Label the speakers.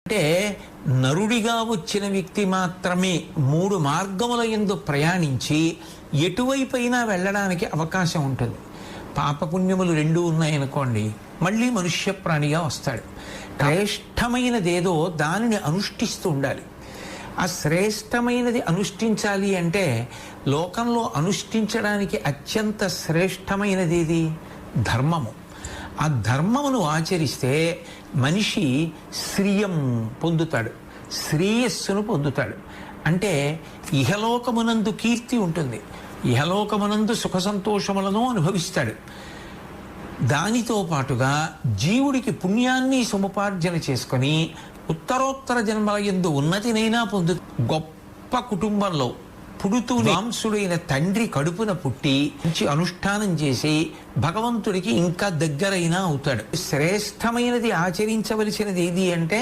Speaker 1: అంటే నరుడిగా వచ్చిన వ్యక్తి మాత్రమే 3 మార్గముల యందు ప్రయాణించి ఎటువైపైనా వెళ్ళడానికి అవకాశం ఉంటుంది. పాపపుణ్యములు 2 ఉన్నాయనుకోండి, మళ్ళీ మనుష్య ప్రాణిగా వస్తాడు. శ్రేష్టమైనదేదో దానిని అనుష్ఠిస్తూ ఉండాలి. ఆ శ్రేష్టమైనది అనుష్ఠించాలి అంటే లోకంలో అనుష్ఠించడానికి అత్యంత శ్రేష్టమైనది ఏది? ధర్మము. ఆ ధర్మమును ఆచరిస్తే మనిషి శ్రియం పొందుతాడు, శ్రేయస్సును పొందుతాడు. అంటే ఇహలోకమునందు కీర్తి ఉంటుంది, ఇహలోకమునందు సుఖ సంతోషములను అనుభవిస్తాడు. దానితో పాటుగా జీవుడికి పుణ్యాన్ని సముపార్జన చేసుకొని ఉత్తరోత్తర జన్మల యందు ఉన్నతినైనా పొందు. గొప్ప కుటుంబంలో పుడుతూ వాంసుడైన తండ్రి కడుపున పుట్టి మంచి అనుష్ఠానం చేసి భగవంతుడికి ఇంకా దగ్గరైనా అవుతాడు. శ్రేష్టమైనది ఆచరించవలసినది ఏది అంటే